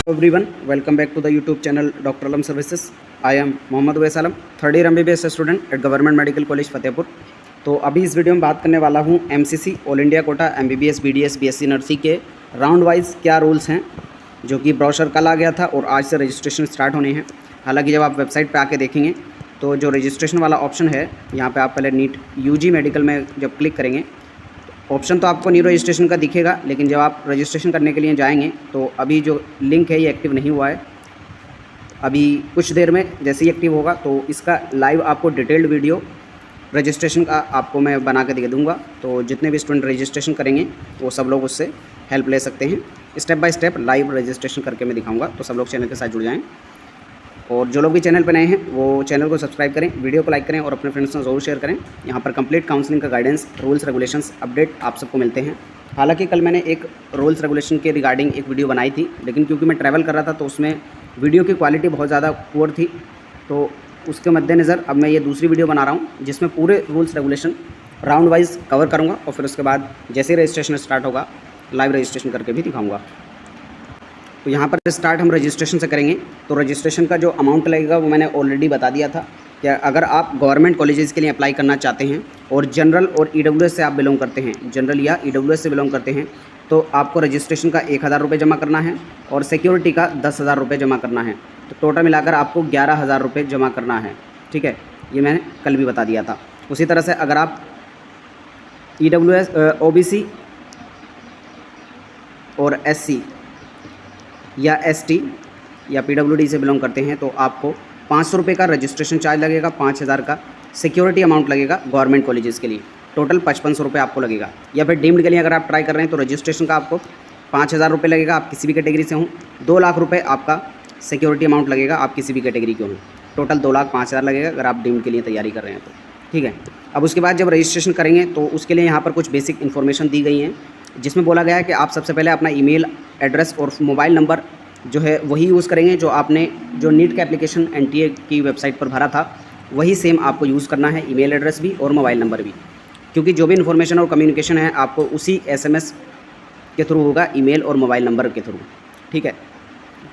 Everyone, welcome back to the YouTube channel Dr. Alam Services. I am Mohammad Uwais Alam, third year MBBS student at government medical college Fatehpur. तो अभी इस video में बात करने वाला हूँ MCC all India Kota MBBS BDS BSc nursing के round wise क्या रूल्स हैं, जो कि ब्रोशर कल आ गया था और आज से रजिस्ट्रेशन स्टार्ट होने हैं। हालांकि जब आप वेबसाइट पर आके देखेंगे तो जो रजिस्ट्रेशन वाला ऑप्शन है, यहाँ पर आप पहले नीट UG मेडिकल में जब क्लिक करेंगे ऑप्शन तो आपको न्यू रजिस्ट्रेशन का दिखेगा, लेकिन जब आप रजिस्ट्रेशन करने के लिए जाएंगे तो अभी जो लिंक है ये एक्टिव नहीं हुआ है। अभी कुछ देर में जैसे ही एक्टिव होगा तो इसका लाइव आपको डिटेल्ड वीडियो रजिस्ट्रेशन का आपको मैं बना के दे दूँगा। तो जितने भी स्टूडेंट रजिस्ट्रेशन करेंगे वो सब लोग उससे हेल्प ले सकते हैं। Step by step live registration करके मैं दिखाऊँगा, तो सब लोग चैनल के साथ जुड़ जाएँ। और जो लोग भी चैनल पर नए हैं वो चैनल को सब्सक्राइब करें, वीडियो को लाइक करें और अपने फ्रेंड्स से ज़रूर शेयर करें। यहाँ पर कंप्लीट काउंसलिंग का गाइडेंस, रूल्स रेगुलेशंस अपडेट आप सबको मिलते हैं। हालांकि कल मैंने एक रूल्स रेगुलेशन के रिगार्डिंग एक वीडियो बनाई थी, लेकिन क्योंकि मैं ट्रैवल कर रहा था तो उसमें वीडियो की क्वालिटी बहुत ज़्यादा पुअर थी, तो उसके मद्देनज़र अब मैं ये दूसरी वीडियो बना रहा हूँ जिसमें पूरे rules regulation round wise cover करूँगा और फिर उसके बाद जैसे ही रजिस्ट्रेशन स्टार्ट होगा लाइव रजिस्ट्रेशन करके भी दिखाऊँगा। तो यहाँ पर स्टार्ट हम रजिस्ट्रेशन से करेंगे। तो रजिस्ट्रेशन का जो अमाउंट लगेगा वो मैंने ऑलरेडी बता दिया था कि अगर आप गवर्नमेंट कॉलेजेस के लिए अप्लाई करना चाहते हैं और जनरल और EWS से आप बिलोंग करते हैं, जनरल या EWS से बिलोंग करते हैं, तो आपको रजिस्ट्रेशन का 1000 रुपये जमा करना है और सिक्योरिटी का 10,000 रुपये जमा करना है। तो टोटल मिलाकर आपको 11,000 रुपये जमा करना है। ठीक है, ये मैंने कल भी बता दिया था। उसी तरह से अगर आप EWS OBC और SC या ST या PWD से बिलोंग करते हैं तो आपको 500 रुपये का रजिस्ट्रेशन चार्ज लगेगा, 5,000 का सिक्योरिटी अमाउंट लगेगा गवर्नमेंट कॉलेजेस के लिए, टोटल 5500 रुपये आपको लगेगा। या फिर डीम्ड के लिए अगर आप ट्राई कर रहे हैं तो रजिस्ट्रेशन का आपको 5,000 रुपये लगेगा, आप किसी भी कैटेगरी से हों। 2 लाख रुपये आपका सिक्योरिटी अमाउंट लगेगा, आप किसी भी कैटेगरी के हों। टोटल 2,05,000 लगेगा अगर आप डीम्ड के लिए तैयारी कर रहे हैं तो। ठीक है, अब उसके बाद जब रजिस्ट्रेशन करेंगे तो उसके लिए यहाँ पर कुछ बेसिक इन्फॉर्मेशन दी गई हैं, जिसमें बोला गया है कि आप सबसे पहले अपना ईमेल एड्रेस और मोबाइल नंबर जो है वही यूज़ करेंगे जो आपने जो नीट का एप्लीकेशन NTA की वेबसाइट पर भरा था, वही सेम आपको यूज़ करना है, ईमेल एड्रेस भी और मोबाइल नंबर भी, क्योंकि जो भी इन्फॉर्मेशन और कम्युनिकेशन है आपको उसी SMS के थ्रू होगा, ईमेल और मोबाइल नंबर के थ्रू। ठीक है,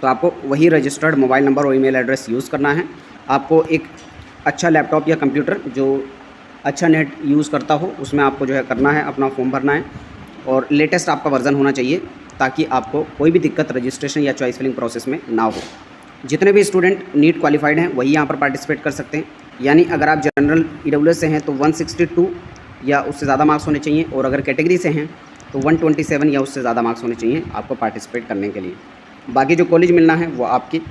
तो आपको वही रजिस्टर्ड मोबाइल नंबर और ईमेल एड्रेस यूज़ करना है। आपको एक अच्छा लैपटॉप या कंप्यूटर जो अच्छा नेट यूज़ करता हो उसमें आपको जो है करना है, अपना फॉर्म भरना है और लेटेस्ट आपका वर्जन होना चाहिए ताकि आपको कोई भी दिक्कत रजिस्ट्रेशन या चॉइस फिलिंग प्रोसेस में ना हो। जितने भी स्टूडेंट नीट क्वालिफाइड हैं वही यहाँ पर पार्टिसिपेट कर सकते हैं। यानी अगर आप जनरल EWS से हैं तो 162 या उससे ज़्यादा मार्क्स होने चाहिए, और अगर कैटेगरी से हैं तो 127 या उससे ज़्यादा मार्क्स होने चाहिए आपको पार्टिसिपेट करने के लिए। बाकी जो कॉलेज मिलना है वो आपकी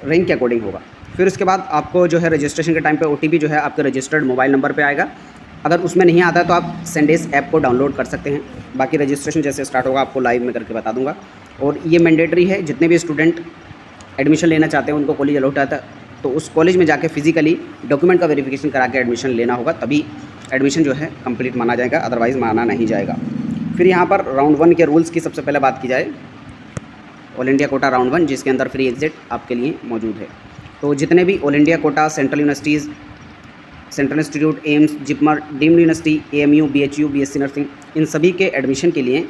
रैंक के अकॉर्डिंग होगा। फिर उसके बाद आपको जो है रजिस्ट्रेशन के टाइम पे OTP जो है आपके रजिस्टर्ड मोबाइल नंबर पे आएगा। अगर उसमें नहीं आता है तो आप सेंडेस ऐप को डाउनलोड कर सकते हैं। बाकी रजिस्ट्रेशन जैसे स्टार्ट होगा आपको लाइव में करके बता दूंगा। और ये मैंडेटरी है, जितने भी स्टूडेंट एडमिशन लेना चाहते हैं उनको कॉलेज अलॉट आता है तो उस कॉलेज में जाके फिजिकली डॉक्यूमेंट का वेरिफिकेशन करा के एडमिशन लेना होगा, तभी एडमिशन जो है कंप्लीट माना जाएगा, अदरवाइज़ माना नहीं जाएगा। फिर यहाँ पर राउंड 1 के रूल्स की सबसे पहले बात की जाए, ऑल इंडिया कोटा राउंड 1 जिसके अंदर फ्री एग्जिट आपके लिए मौजूद है। तो जितने भी all India quota central universities, central institute, AIIMS, JIPMER, deemed university, AMU, BHU, BSc nursing, इन सभी के एडमिशन के लिए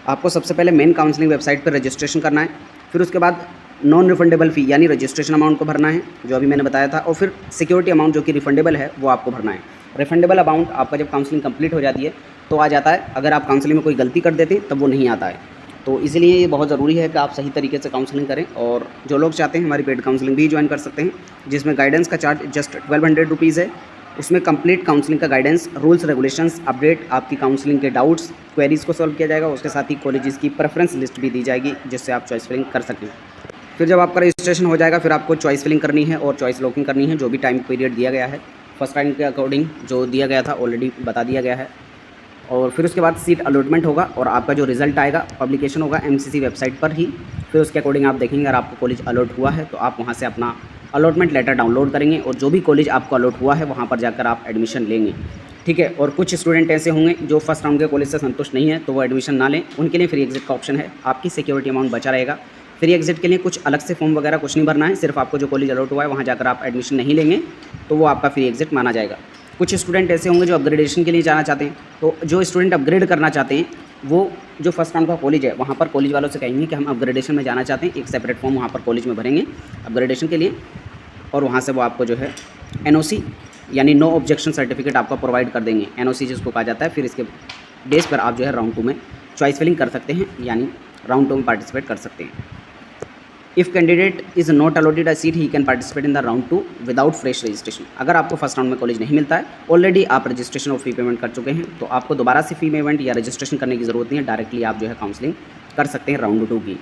आपको सबसे पहले मेन काउंसलिंग वेबसाइट पर रजिस्ट्रेशन करना है। फिर उसके बाद नॉन रिफंडेबल फ़ी यानी रजिस्ट्रेशन अमाउंट को भरना है जो अभी मैंने बताया था, और फिर सिक्योरिटी अमाउंट जो कि रिफंडेबल है वो आपको भरना है। रिफंडेबल अमाउंट आपका जब काउंसलिंग कंप्लीट हो जाती है तो आ जाता है, अगर आप काउंसलिंग में कोई गलती कर देते हैं तब वो नहीं आता है। तो इसलिए ये बहुत ज़रूरी है कि आप सही तरीके से काउंसलिंग करें, और जो लोग चाहते हैं हमारी पेड काउंसलिंग भी ज्वाइन कर सकते हैं, जिसमें गाइडेंस का चार्ज जस्ट 1200 रुपीज़ है। उसमें कंप्लीट काउंसलिंग का गाइडेंस, रूल्स रेगुलेशंस, अपडेट, आपकी काउंसलिंग के डाउट्स, क्वेरीज़ को सॉल्व किया जाएगा। उसके साथ ही कॉलेजेस की प्रेफरेंस लिस्ट भी दी जाएगी जिससे आप चॉइस फिलिंग कर सकें। फिर जब आपका रजिस्ट्रेशन हो जाएगा फिर आपको चॉइस फिलिंग करनी है और चॉइस लॉकिंग करनी है, जो भी टाइम पीरियड दिया गया है फर्स्ट टाइम के अकॉर्डिंग जो दिया गया था ऑलरेडी बता दिया गया है। और फिर उसके बाद सीट अलॉटमेंट होगा और आपका जो रिज़ल्ट आएगा पब्लिकेशन होगा MCC वेबसाइट पर ही। फिर उसके अकॉर्डिंग आप देखेंगे अगर आपको कॉलेज अलॉट हुआ है तो आप वहाँ से अपना अलॉटमेंट लेटर डाउनलोड करेंगे और जो भी कॉलेज आपको अलॉट हुआ है वहाँ पर जाकर आप एडमिशन लेंगे। ठीक है, और कुछ स्टूडेंट ऐसे होंगे जो फर्स्ट राउंड के कॉलेज से संतुष्ट नहीं है तो वो एडमिशन ना लें, उनके लिए फ्री एग्जिट का ऑप्शन है, आपकी सिक्योरिटी अमाउंट बचा रहेगा। फ्री एग्जिट के लिए कुछ अलग से फॉर्म वगैरह कुछ नहीं भरना है, सिर्फ आपको जो कॉलेज अलॉट हुआ है वहाँ जाकर आप एडमिशन नहीं लेंगे तो वो आपका फ्री एग्जिट माना जाएगा। कुछ स्टूडेंट ऐसे होंगे जो अपग्रेडेशन के लिए जाना चाहते हैं, तो जो स्टूडेंट अपग्रेड करना चाहते हैं वो जो फर्स्ट राउंड का कॉलेज है वहाँ पर कॉलेज वालों से कहेंगे कि हम अपग्रेडेशन में जाना चाहते हैं, एक सेपरेट फॉर्म वहाँ पर कॉलेज में भरेंगे अपग्रेडेशन के लिए, और वहाँ से वो आपको जो है NOC यानी नो ऑब्जेक्शन सर्टिफिकेट आपको प्रोवाइड कर देंगे, NOC जिसको कहा जाता है। फिर इसके बेस पर आप जो है राउंड 2 में चॉइस फिलिंग कर सकते हैं, यानी राउंड 2 में पार्टिसिपेट कर सकते हैं। If candidate is not allotted a seat he can participate in the round 2 without fresh registration. अगर आपको फर्स्ट राउंड में कॉलेज नहीं मिलता है, ऑलरेडी आप रजिस्ट्रेशन और फी पेमेंट कर चुके हैं, तो आपको दोबारा से फी पेमेंट या रजिस्ट्रेशन करने की ज़रूरत नहीं है, डायरेक्टली आप जो है काउंसलिंग कर सकते हैं राउंड 2 की।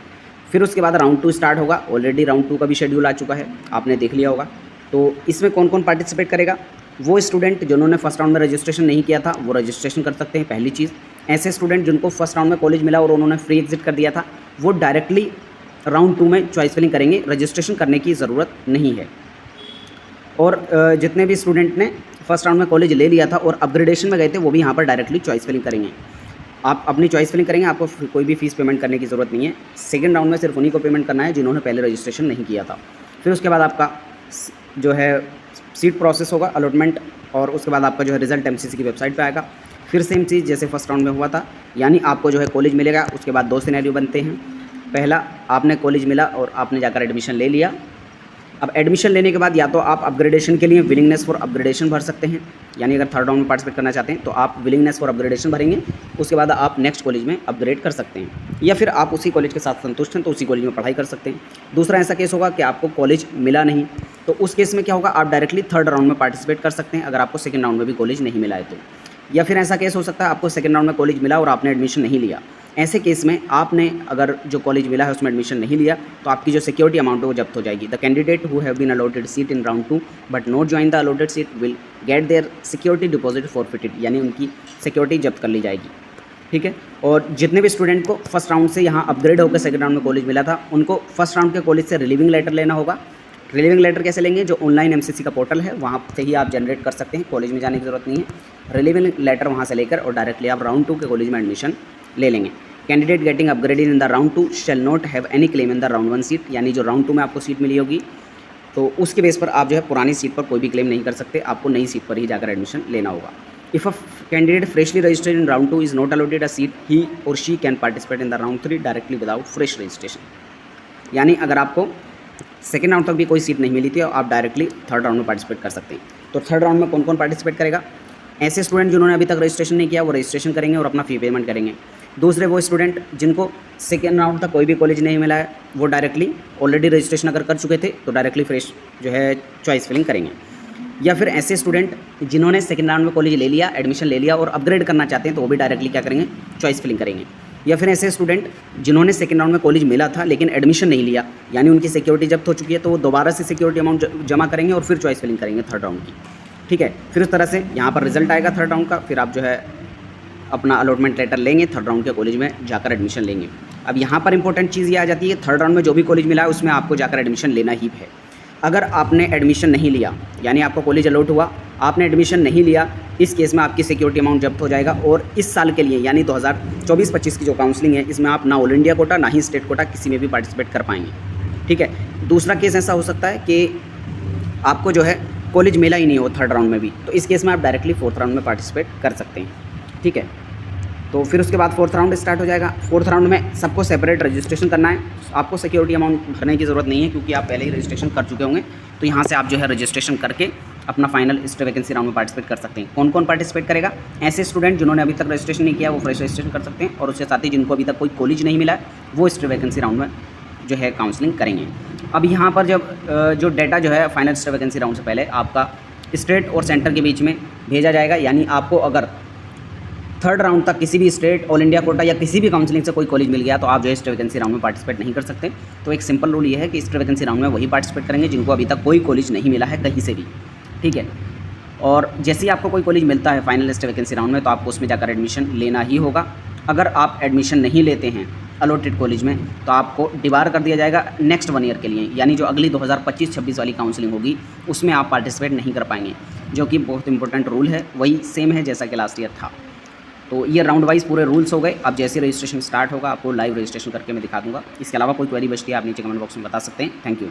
फिर उसके बाद राउंड 2 स्टार्ट होगा। ऑलरेडी राउंड 2 का भी शेड्यूल आ चुका है, आपने देख लिया होगा। तो इसमें कौन कौन पार्टिसिपेट करेगा? वो स्टूडेंट जिन्होंने फर्स्ट राउंड में रजिस्ट्रेशन नहीं किया था वो रजिस्ट्रेशन कर सकते हैं, पहली चीज़। ऐसे स्टूडेंट जिनको फर्स्ट राउंड में कॉलेज मिला और उन्होंने फ्री एग्जिट कर दिया था, वो डायरेक्टली राउंड 2 में चॉइस फिलिंग करेंगे, रजिस्ट्रेशन करने की ज़रूरत नहीं है। और जितने भी स्टूडेंट ने फर्स्ट राउंड में कॉलेज ले लिया था और अपग्रेडेशन में गए थे, वो भी यहाँ पर डायरेक्टली चॉइस फिलिंग करेंगे। आप अपनी चॉइस फिलिंग करेंगे, आपको कोई भी फीस पेमेंट करने की ज़रूरत नहीं है। सेकेंड राउंड में सिर्फ उन्हीं को पेमेंट करना है जिन्होंने पहले रजिस्ट्रेशन नहीं किया था। फिर उसके बाद आपका जो है सीट प्रोसेस होगा, अलॉटमेंट, और उसके बाद आपका जो है रिजल्ट MCC की वेबसाइट पे आएगा। फिर सेम चीज़ जैसे फर्स्ट राउंड में हुआ था, यानी आपको जो है कॉलेज मिलेगा। उसके बाद 2 सिनेरियो बनते हैं। पहला, आपने कॉलेज मिला और आपने जाकर एडमिशन ले लिया। अब एडमिशन लेने के बाद या तो आप अपग्रेडेशन के लिए विलिंगनेस फॉर अपग्रेडेशन भर सकते हैं, यानी अगर थर्ड राउंड में पार्टिसिपेट करना चाहते हैं तो आप विलिंगनेस फॉर अपग्रेडेशन भरेंगे। उसके बाद आप नेक्स्ट कॉलेज में अपग्रेड कर सकते हैं, या फिर आप उसी कॉलेज के साथ संतुष्ट हैं तो उसी कॉलेज में पढ़ाई कर सकते हैं। दूसरा ऐसा केस होगा कि आपको कॉलेज मिला नहीं, तो उस केस में क्या होगा, आप डायरेक्टली थर्ड राउंड में पार्टिसिपेट कर सकते हैं अगर आपको सेकेंड राउंड में भी कॉलेज नहीं मिला है तो। या फिर ऐसा केस हो सकता है आपको सेकेंड राउंड में कॉलेज मिला और आपने एडमिशन नहीं लिया। ऐसे केस में आपने अगर जो कॉलेज मिला है उसमें एडमिशन नहीं लिया तो आपकी जो सिक्योरिटी अमाउंट है वो जब्त हो जाएगी। The candidate who have been allotted seat in round 2 but not join the allotted seat will get their security deposit forfeited, यानी उनकी सिक्योरिटी जब्त कर ली जाएगी। ठीक है। और जितने भी स्टूडेंट को फर्स्ट राउंड से यहाँ अपग्रेड होकर सेकेंड राउंड में कॉलेज मिला था, उनको फर्स्ट राउंड के कॉलेज से रिलीविंग लेटर लेना होगा। रिलीविंग लेटर कैसे लेंगे? जो ऑनलाइन MCC का पोर्टल है वहाँ से ही आप जनरेट कर सकते हैं, कॉलेज में जाने की ज़रूरत नहीं है। रिलीविंग लेटर वहाँ से लेकर और डायरेक्टली आप राउंड 2 के कॉलेज में एडमिशन ले लेंगे। Candidate getting upgraded in the round 2 shall not have any claim in the round 1 seat, यानी जो राउंड 2 में आपको सीट मिली होगी तो उसके बेस पर आप जो है पुरानी सीट पर कोई भी क्लेम नहीं कर सकते, आपको नई सीट पर ही जाकर एडमिशन लेना होगा। If a candidate freshly registered in round 2 is not allotted a seat, he और she can participate in the round 3 directly without fresh registration. यानी अगर आपको सेकेंड राउंड तक भी कोई सीट नहीं मिली थी और आप डायरेक्टली थर्ड राउंड में पार्टिसिपेट कर सकते हैं। तो थर्ड राउंड में कौन कौन पार्टिसिपेट करेगा? ऐसे स्टूडेंट जिन्होंने अभी तक रजिस्ट्रेशन नहीं किया वो रजिस्ट्रेशन करेंगे और अपना फ़ी पेमेंट करेंगे। दूसरे वो स्टूडेंट जिनको सेकेंड राउंड तक कोई भी कॉलेज नहीं मिला है वो डायरेक्टली ऑलरेडी रजिस्ट्रेशन अगर कर चुके थे तो डायरेक्टली फ्रेश जो है चॉइस फिलिंग करेंगे। या फिर ऐसे स्टूडेंट जिन्होंने सेकेंड राउंड में कॉलेज ले लिया, एडमिशन ले लिया और अपग्रेड करना चाहते हैं तो वो भी डायरेक्टली क्या करेंगे? चॉइस फिलिंग करेंगे। या फिर ऐसे स्टूडेंट जिन्होंने सेकेंड राउंड में कॉलेज मिला था लेकिन एडमिशन नहीं लिया, यानी उनकी सिक्योरिटी जब्त हो चुकी है, तो वो दोबारा से सिक्योरिटी अमाउंट जमा करेंगे और फिर चॉइस फिलिंग करेंगे थर्ड राउंड की। ठीक है। फिर उस तरह से यहाँ पर रिजल्ट आएगा थर्ड राउंड का, फिर आप जो है अपना अलॉटमेंट लेटर लेंगे, थर्ड राउंड के कॉलेज में जाकर एडमिशन लेंगे। अब यहाँ पर इंपॉर्टेंट चीज़ ये आ जाती है, थर्ड राउंड में जो भी कॉलेज मिला है उसमें आपको जाकर एडमिशन लेना ही है। अगर आपने एडमिशन नहीं लिया, यानी आपको कॉलेज अलॉट हुआ, आपने एडमिशन नहीं लिया, इस केस में आपकी सिक्योरिटी अमाउंट जब्त हो जाएगा। और इस साल के लिए यानी 2024-25 की जो काउंसलिंग है इसमें आप ना ऑल इंडिया कोटा ना ही स्टेट कोटा किसी में भी पार्टिसिपेट कर पाएंगे। ठीक है। दूसरा केस ऐसा हो सकता है कि आपको जो है कॉलेज मिला ही नहीं हो थर्ड राउंड में भी, तो इस केस में आप डायरेक्टली फोर्थ राउंड में पार्टिसिपेट कर सकते हैं। ठीक है। तो फिर उसके बाद फोर्थ राउंड स्टार्ट हो जाएगा। फोर्थ राउंड में सबको सेपरेट रजिस्ट्रेशन करना है, आपको सिक्योरिटी अमाउंट भरने की ज़रूरत नहीं है क्योंकि आप पहले ही रजिस्ट्रेशन कर चुके होंगे। तो यहाँ से आप जो है रजिस्ट्रेशन करके अपना फाइनल स्टे वैकेंसी राउंड में पार्टिसिपेट कर सकते हैं। कौन कौन पार्टिसिपेट करेगा? ऐसे स्टूडेंट जिन्होंने अभी तक रजिस्ट्रेशन नहीं किया वो फ्रेश रजिस्ट्रेशन कर सकते हैं, और उसके साथ ही जिनको अभी तक कोई कॉलेज नहीं मिला है वो स्टे वैकेंसी राउंड में जो है काउंसलिंग करेंगे। अब यहाँ पर जब जो डाटा जो है फाइनल स्टे वैकेंसी राउंड से पहले आपका स्टेट और सेंटर के बीच में भेजा जाएगा, यानी आपको अगर थर्ड राउंड तक किसी भी स्टेट, ऑल इंडिया कोटा या किसी भी काउंसलिंग से कोई कॉलेज मिल गया तो आप जो है स्टे वैकेंसी राउंड में पार्टिसिपेट नहीं कर सकते। तो एक सिंपल रूल ये है कि स्टे वैकेंसी राउंड में वही पार्टिसिपेट करेंगे जिनको अभी तक कोई कॉलेज नहीं मिला है कहीं से भी। ठीक है। और जैसे ही आपको कोई कॉलेज मिलता है फाइनल स्टे वैकेंसी राउंड में तो आपको उसमें जाकर एडमिशन लेना ही होगा। अगर आप एडमिशन नहीं लेते हैं अलॉटेड कॉलेज में तो आपको डिबार कर दिया जाएगा नेक्स्ट 1 ईयर के लिए, यानी जो अगली 2025-26 वाली काउंसलिंग होगी उसमें आप पार्टिसिपेट नहीं कर पाएंगे, जो कि बहुत इंपॉर्टेंट रूल है, वही सेम है जैसा कि लास्ट ईयर था। तो ये राउंड वाइज पूरे रूल्स हो गए। अब जैसे रजिस्ट्रेशन स्टार्ट होगा आपको लाइव रजिस्ट्रेशन करके मैं दिखा दूंगा। इसके अलावा कोई क्वेरी बचती है आप नीचे कमेंट बॉक्स में बता सकते हैं। Thank you.